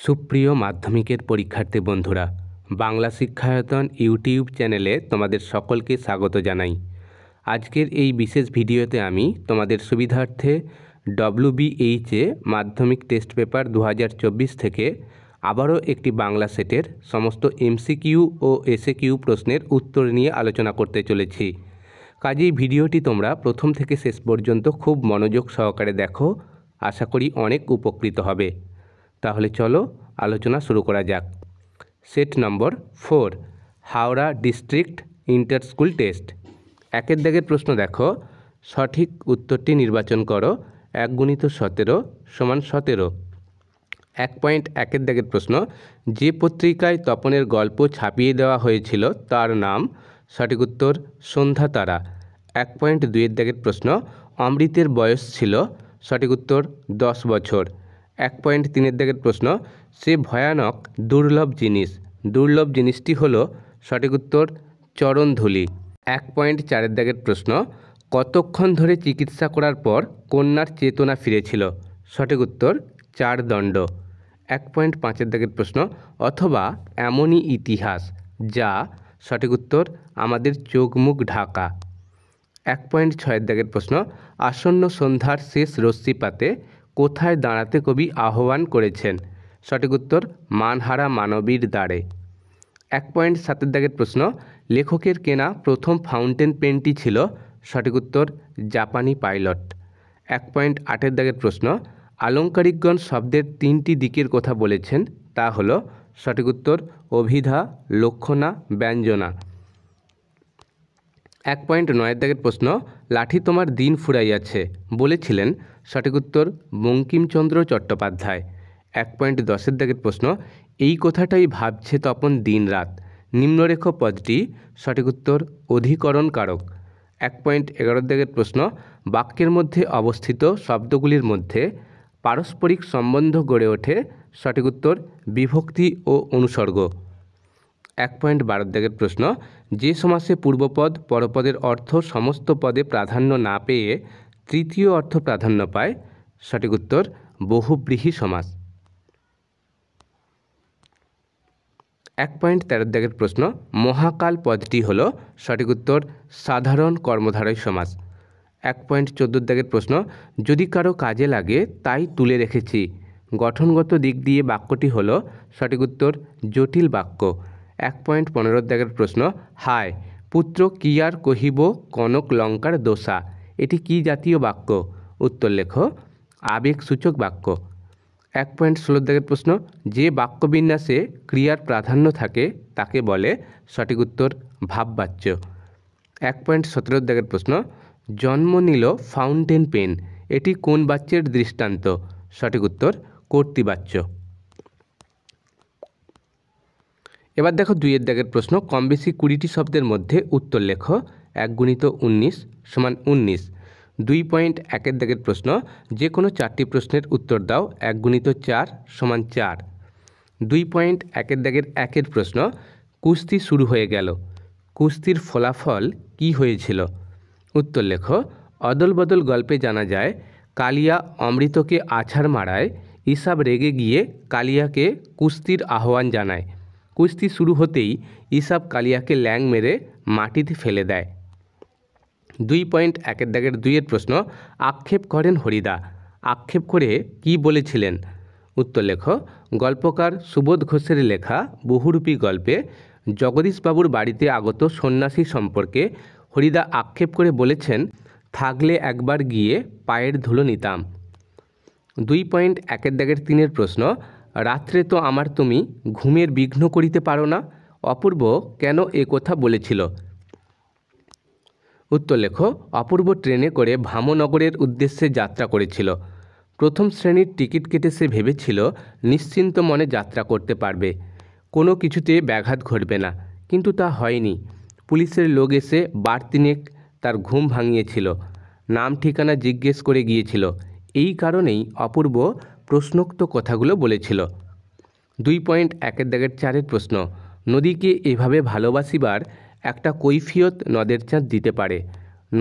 সুপ্রিয় মাধ্যমিকের পরীক্ষার্থী বন্ধুরা, বাংলা শিক্ষায়তন ইউটিউব চ্যানেলে তোমাদের সকলকে স্বাগত জানাই। আজকের এই বিশেষ ভিডিওতে আমি তোমাদের সুবিধার্থে WBHA মাধ্যমিক টেস্ট পেপার 2024 থেকে আবারও একটি বাংলা সেটের সমস্ত MCQ ও SAQ প্রশ্নের উত্তর নিয়ে আলোচনা করতে চলেছি। কাজেই ভিডিওটি তোমরা প্রথম থেকে শেষ পর্যন্ত খুব মনোযোগ সহকারে দেখো, আশা করি অনেক উপকৃত হবে। তাহলে চলো আলোচনা শুরু করা যাক। Set number 4, Howrah district inter school test. একের দাগের প্রশ্ন দেখো, সঠিক উত্তরটি নির্বাচন করো। 1 × 17 = 17। 1.1 দাগের প্রশ্ন, যে পত্রিকায় তপনের গল্প ছাপিয়ে দেওয়া হয়েছিল তার নাম। সঠিক উত্তর সন্ধ্যা তারা। 1.2 দাগের প্রশ্ন, অমৃতের বয়স ছিল। সঠিক উত্তর 10 বছর। 1.3 দাগের প্রশ্ন, সে ভয়ানক দুর্লভ জিনিস। দুর্লভ জিনিসটি হলো। সঠিক উত্তর চরণধূলি। 1.4 দাগের প্রশ্ন, কতক্ষণ ধরে চিকিৎসা করার পর কন্যার চেতনা ফিরেছিল। সঠিক উত্তর 4 দণ্ড। 1.5 দাগের প্রশ্ন, অথবা এমনই ইতিহাস যা। সঠিক উত্তর আমাদের চোখ মুখ ঢাকা। 1.6 দাগের প্রশ্ন, আসন্ন সন্ধ্যার শেষ রশ্মিপাতে কোথায় দাঁড়াতে কবি আহ্বান করেছেন। সঠিক উত্তর মানহারা মানবীর দ্বারে। 1.7 দাগের প্রশ্ন, লেখকের কেনা প্রথম ফাউন্টেন পেনটি ছিল। সঠিক উত্তর জাপানি পাইলট। 1.8 দাগের প্রশ্ন, আলংকারিকগণ শব্দের 3টি দিকের কথা বলেছেন, তা হলো। সঠিক উত্তর অভিধা, লক্ষণা, ব্যঞ্জনা। 1.9 দাগের প্রশ্ন, লাঠি তোমার দিন ফুরাইয়াছে বলেছিলেন। সঠিক উত্তর বঙ্কিমচন্দ্র চট্টোপাধ্যায়। 1.10 দাগের প্রশ্ন, এই কথাটাই ভাবছে তপন দিন রাত। নিম্নরেখ পদটি। সঠিক উত্তর অধিকরণ কারক। 1.11 দাগের প্রশ্ন, বাক্যের মধ্যে অবস্থিত শব্দগুলির মধ্যে পারস্পরিক সম্বন্ধ গড়ে ওঠে। সঠিক উত্তর বিভক্তি ও অনুসর্গ। 1.12 দাগের প্রশ্ন, যে সমাসে পূর্বপদ পরপদের অর্থ সমস্ত পদে প্রাধান্য না পেয়ে তৃতীয় অর্থ প্রাধান্য পায়। সঠিক উত্তর বহুব্রীহি সমাস। 1.13 দাগের প্রশ্ন, মহাকাল পদটি হল। সঠিক উত্তর সাধারণ কর্মধারয় সমাস। 1.14 দাগের প্রশ্ন, যদি কারো কাজে লাগে তাই তুলে রেখেছি। গঠনগত দিক দিয়ে বাক্যটি হল। সঠিক উত্তর জটিল বাক্য। 1.15 দাগের প্রশ্ন, হায় পুত্র কি আর কহিব কনক লঙ্কার দোষা। এটি কি জাতীয় বাক্য। উত্তর লেখো। আবেগসূচক বাক্য। 1.16 দাগের প্রশ্ন, যে বাক্যবিন্যাসে ক্রিয়ার প্রাধান্য থাকে তাকে বলে। সঠিক উত্তর ভাববাচ্য। 1.17 দাগের প্রশ্ন, জন্ম নিল ফাউন্টেন পেন, এটি কোন বাচ্যের দৃষ্টান্ত। সঠিক উত্তর কর্তৃবাচ্য। এবার দেখো 2 দাগের প্রশ্ন, কম বেশি 20টি শব্দের মধ্যে উত্তর লেখো। 1 × 19 = 19। 2.1 দাগের প্রশ্ন, যে কোনো 4টি প্রশ্নের উত্তর দাও। 1 × 4 = 4। 2.1 দাগের 1 প্রশ্ন, কুস্তি শুরু হয়ে গেল, কুস্তির ফলাফল কি হয়েছিল। উত্তর লেখো। অদল বদল গল্পে জানা যায়, কালিয়া অমৃতকে আছাড় মারায় ইসাব রেগে গিয়ে কালিয়াকে কুস্তির আহ্বান জানায়। কুস্তি শুরু হতেই ইসাব কালিয়াকে ল্যাং মেরে মাটিতে ফেলে দেয়। 2.1 দাগের 2 প্রশ্ন, আক্ষেপ করেন হরিদা, আক্ষেপ করে কি বলেছিলেন। উত্তর লেখো। গল্পকার সুবোধ ঘোষের লেখা বহুরূপী গল্পে জগদীশবাবুর বাড়িতে আগত সন্ন্যাসী সম্পর্কে হরিদা আক্ষেপ করে বলেছেন, থাকলে একবার গিয়ে পায়ের ধুলো নিতাম। 2.1 দাগের 3 প্রশ্ন, রাত্রে তো আমার তুমি ঘুমের বিঘ্ন করিতে পারো না, অপূর্ব কেন এ কথা বলেছিল। উত্তর লেখো। অপূর্ব ট্রেনে করে ভামনগরের উদ্দেশ্যে যাত্রা করেছিল। প্রথম শ্রেণীর টিকিট কেটে সে ভেবেছিল নিশ্চিন্ত মনে যাত্রা করতে পারবে, কোনো কিছুতে ব্যাঘাত ঘটবে না, কিন্তু তা হয়নি। পুলিশের লোক এসে বার তিনেক তার ঘুম ভাঙিয়েছিল, নাম ঠিকানা জিজ্ঞেস করে গিয়েছিল। এই কারণেই অপূর্ব প্রশ্নোক্ত কথাগুলো বলেছিল। 2.1 দাগের 4 প্রশ্ন, নদীকে এভাবে ভালোবাসিবার একটা কৈফিয়ত নদের চাঁদ দিতে পারে।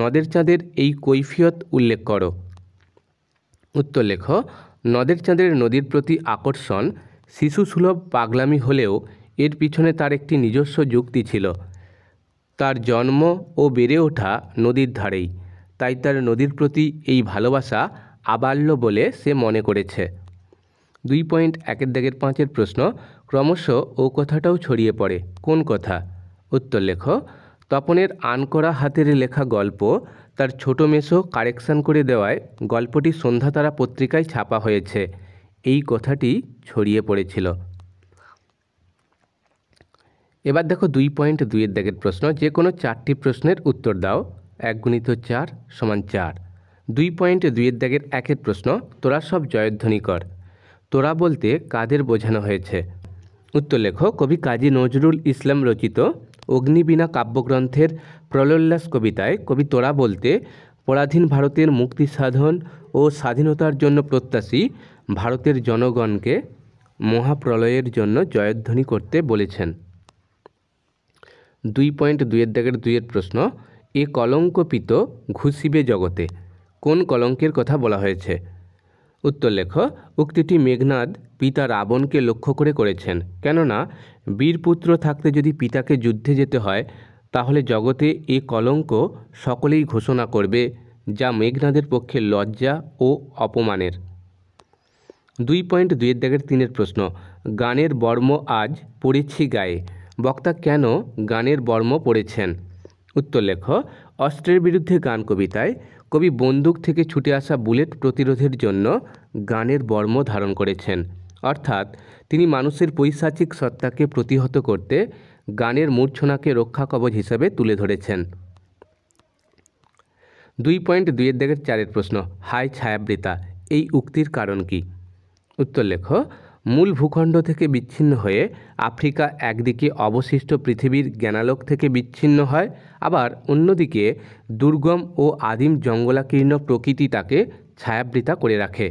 নদের চাঁদের এই কৈফিয়ত উল্লেখ করো। উত্তর লেখো। নদের চাঁদের নদীর প্রতি আকর্ষণ শিশুসুলভ পাগলামি হলেও এর পিছনে তার একটি নিজস্ব যুক্তি ছিল। তার জন্ম ও বেড়ে ওঠা নদীর ধারেই, তাই তার নদীর প্রতি এই ভালোবাসা আবাল্য বলে সে মনে করেছে। 2.1-5 প্রশ্ন, ক্রমশ ও কথাটাও ছড়িয়ে পড়ে। কোন কথা? উত্তর লেখো। তপনের আনকরা হাতের লেখা গল্প তার ছোট মেসো কারেকশান করে দেওয়ায় গল্পটি সন্ধ্যাতারা পত্রিকায় ছাপা হয়েছে, এই কথাটি ছড়িয়ে পড়েছিল। এবার দেখো 2.2 প্রশ্ন, যে কোনো 4টি প্রশ্নের উত্তর দাও। 1 × 4 = 4। 2.2 প্রশ্ন, তোরা সব জয়ধ্বনি কর। তোরা বলতে কাদের বোঝানো হয়েছে? উত্তর লেখো। কবি কাজী নজরুল ইসলাম রচিত অগ্নিবীণা কাব্যগ্রন্থের প্রলোল্লাস কবিতায় কবি তোরা বলতে পরাধীন ভারতের মুক্তি সাধন ও স্বাধীনতার জন্য প্রত্যাশী ভারতের জনগণকে মহাপ্রলয়ের জন্য জয়ধ্বনি করতে বলেছেন। 2.2 প্রশ্ন, এ কলঙ্কপিত ঘুষিবে জগতে। কোন কলঙ্কের কথা বলা হয়েছে? উত্তর লেখো। উক্তিটি মেঘনাদ পিতা রাবণকে লক্ষ্য করে করেছেন, কেননা বীরপুত্র থাকতে যদি পিতাকে যুদ্ধে যেতে হয় তাহলে জগতে এ কলঙ্ক সকলেই ঘোষণা করবে, যা মেঘনাদের পক্ষে লজ্জা ও অপমানের। 2.2 প্রশ্ন, গানের বর্ম আজ পড়েছি গায়ে। বক্তা কেন গানের বর্ম পড়েছেন? উত্তর লেখো। অস্ত্রের বিরুদ্ধে গান কবিতায় কবি বন্দুক থেকে ছুটে আসা বুলেট প্রতিরোধের জন্য গানের বর্ম ধারণ করেছেন, অর্থাৎ তিনি মানুষের পৈশাচিক সত্তাকে প্রতিহত করতে গানের মূর্ছনাকে রক্ষা কবচ হিসাবে তুলে ধরেছেন। 2.2 প্রশ্ন, হায় ছায়াবৃতা, এই উক্তির কারণ কি? উত্তর লেখো। মূল ভূখণ্ড থেকে বিচ্ছিন্ন হয়ে আফ্রিকা একদিকে অবশিষ্ট পৃথিবীর জ্ঞানালোক থেকে বিচ্ছিন্ন হয়, আবার অন্যদিকে দুর্গম ও আদিম জঙ্গলাকীর্ণ প্রকৃতি তাকে ছায়াবৃতা করে রাখে।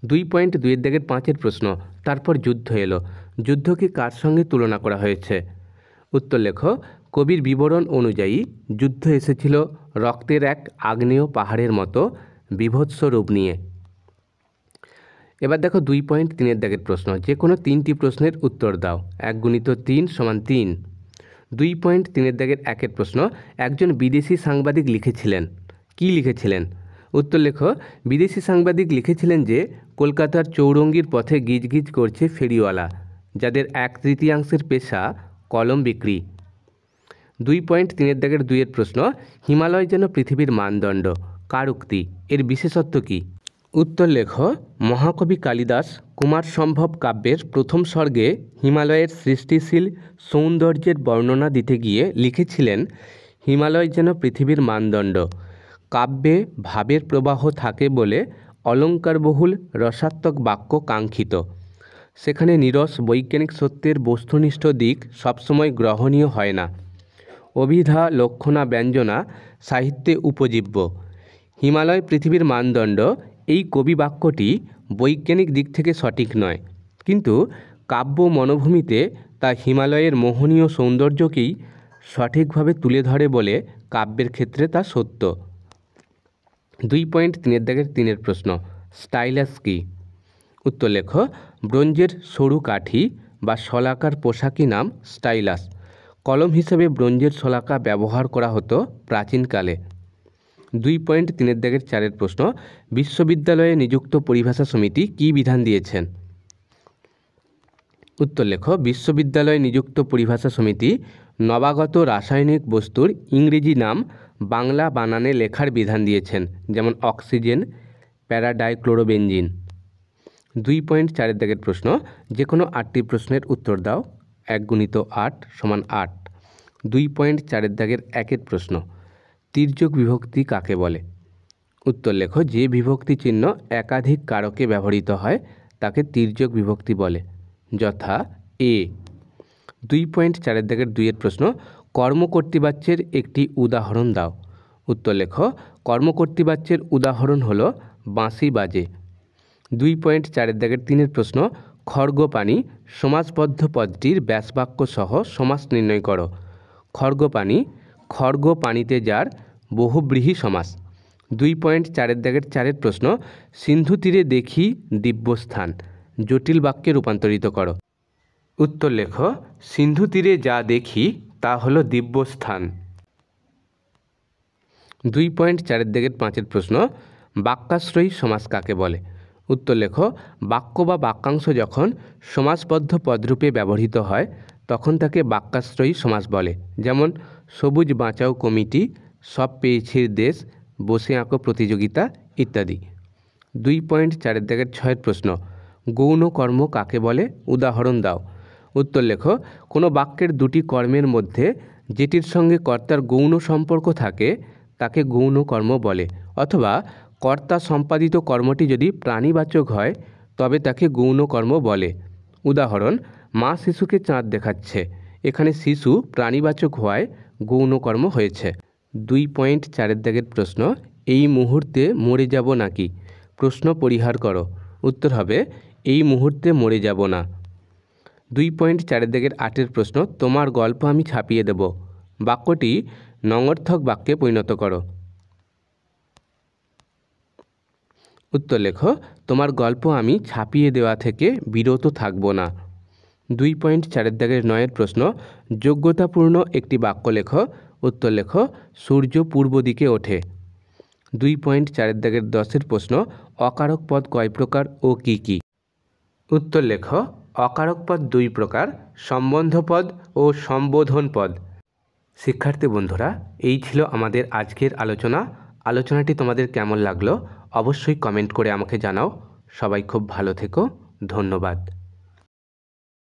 2.2 প্রশ্ন, তারপর যুদ্ধ এলো। যুদ্ধকে কার সঙ্গে তুলনা করা হয়েছে? উত্তর লেখো। কবির বিবরণ অনুযায়ী যুদ্ধ এসেছিল রক্তের এক আগ্নেয় পাহাড়ের মতো বীভৎস রূপ নিয়ে। এবার দেখো 2.3 প্রশ্ন, যে কোনো 3টি প্রশ্নের উত্তর দাও। 1 × 3 = 3। 2.3 প্রশ্ন, একজন বিদেশি সাংবাদিক লিখেছিলেন। কি লিখেছিলেন? উত্তর লেখো। বিদেশি সাংবাদিক লিখেছিলেন যে কলকাতার চৌরঙ্গির পথে গিজগিজ করছে ফেরিওয়ালা, যাদের 1/3 পেশা কলম বিক্রি। 2.3 প্রশ্ন, হিমালয় যেন পৃথিবীর মানদণ্ড, কার উক্তি? এর বিশেষত্ব কী? উত্তর লেখো। মহাকবি কালিদাস কুমার সম্ভব কাব্যের প্রথম স্বর্গে হিমালয়ের সৃষ্টিশীল সৌন্দর্যের বর্ণনা দিতে গিয়ে লিখেছিলেন, হিমালয় যেন পৃথিবীর মানদণ্ড। কাব্যে ভাবের প্রবাহ থাকে বলে অলঙ্কারবহুল রসাত্মক বাক্য কাঙ্ক্ষিত। সেখানে নিরস বৈজ্ঞানিক সত্যের বস্তুনিষ্ঠ দিক সবসময় গ্রহণীয় হয় না। অভিধা লক্ষণা ব্যঞ্জনা সাহিত্যে উপজীব্য। হিমালয় পৃথিবীর মানদণ্ড, এই কবি বাক্যটি বৈজ্ঞানিক দিক থেকে সঠিক নয়, কিন্তু কাব্য মনোভূমিতে তা হিমালয়ের মোহনীয় সৌন্দর্যকেই সঠিকভাবে তুলে ধরে বলে কাব্যের ক্ষেত্রে তা সত্য। 2.3 প্রশ্ন, স্টাইলাস কি? উত্তর লেখো। ব্রোঞ্জের সরু কাঠি বা শলাকার পোশাকি নাম স্টাইলাস। কলম হিসেবে ব্রোঞ্জের শলাকা ব্যবহার করা হতো প্রাচীনকালে। 2.3 প্রশ্ন, বিশ্ববিদ্যালয়ে নিযুক্ত পরিভাষা সমিতি কী বিধান দিয়েছেন? উত্তর লেখো। বিশ্ববিদ্যালয়ে নিযুক্ত পরিভাষা সমিতি নবাগত রাসায়নিক বস্তুর ইংরেজি নাম বাংলা বানানে লেখার বিধান দিয়েছেন, যেমন অক্সিজেন, প্যারাডাইক্লোরোবেনজিন। 2.4 প্রশ্ন, যে কোনো 8টি প্রশ্নের উত্তর দাও। 1 × 8 = 8। 2.4 প্রশ্ন, তির্যক বিভক্তি কাকে বলে? উত্তর লেখো। যে বিভক্তি চিহ্ন একাধিক কারকে ব্যবহৃত হয় তাকে তির্যক বিভক্তি বলে, যথা এ। 2.4 প্রশ্ন, কর্মকর্তৃবাচ্যের একটি উদাহরণ দাও। উত্তর লেখো। কর্মকর্তৃবাচ্যের উদাহরণ হলো বাঁশি বাজে। 2.4 প্রশ্ন, খড়গপাণি সমাসবদ্ধ পদটির ব্যাসবাক্য সহ সমাস নির্ণয় করো। খড়গপাণি, খড়গ পানিতে যার বহুব্রীহি সমাস। 2.4 প্রশ্ন, সিন্ধু তীরে দেখি দিব্যস্থান, জটিল বাক্যে রূপান্তরিত করো। উত্তর লেখো, সিন্ধু তীরে যা দেখি তা হলো দিব্যস্থান। 2.4-5 প্রশ্ন, বাক্যাশ্রয়ী সমাস কাকে বলে? উত্তর লেখো, বাক্য বা বাক্যাংশ যখন সমাসবদ্ধ পদরূপে ব্যবহৃত হয় তখন তাকে বাক্যাশ্রয়ী সমাস বলে। যেমন সবুজ বাঁচাও কমিটি, সব পেয়েছির দেশ, বসে আঁকো প্রতিযোগিতা ইত্যাদি। 2.4-6 প্রশ্ন, গৌণ কর্ম কাকে বলে? উদাহরণ দাও। উত্তর লেখো, কোনো বাক্যের দুটি কর্মের মধ্যে যেটির সঙ্গে কর্তার গৌণ সম্পর্ক থাকে তাকে গৌণ কর্ম বলে, অথবা কর্তা সম্পাদিত কর্মটি যদি প্রাণীবাচক হয় তবে তাকে গৌণ কর্ম বলে। উদাহরণ, মা শিশুকে চাঁদ দেখাচ্ছে। এখানে শিশু প্রাণীবাচক হওয়ায় গৌণ কর্ম হয়েছে। 2.4 প্রশ্ন, এই মুহূর্তে মরে যাব নাকি? প্রশ্ন পরিহার করো। উত্তর হবে, এই মুহূর্তে মরে যাব না। 2.4 প্রশ্ন, তোমার গল্প আমি ছাপিয়ে দেব। বাক্যটি নঙর্থক বাক্যে পরিণত করো। উত্তর লেখো, তোমার গল্প আমি ছাপিয়ে দেওয়া থেকে বিরত থাকব না। 2.4-9 প্রশ্ন, যোগ্যতাপূর্ণ একটি বাক্য লেখো। উত্তর লেখো, সূর্য পূর্ব দিকে ওঠে। 2.4-10 প্রশ্ন, অকারক পদ কয় প্রকার ও কি কি? উত্তর লেখো, অকারক পদ 2 প্রকার, সম্বন্ধ পদ ও সম্বোধন পদ। শিক্ষার্থী বন্ধুরা, এই ছিল আমাদের আজকের আলোচনাটি তোমাদের কেমন লাগলো অবশ্যই কমেন্ট করে আমাকে জানাও। সবাই খুব ভালো থেকো, ধন্যবাদ।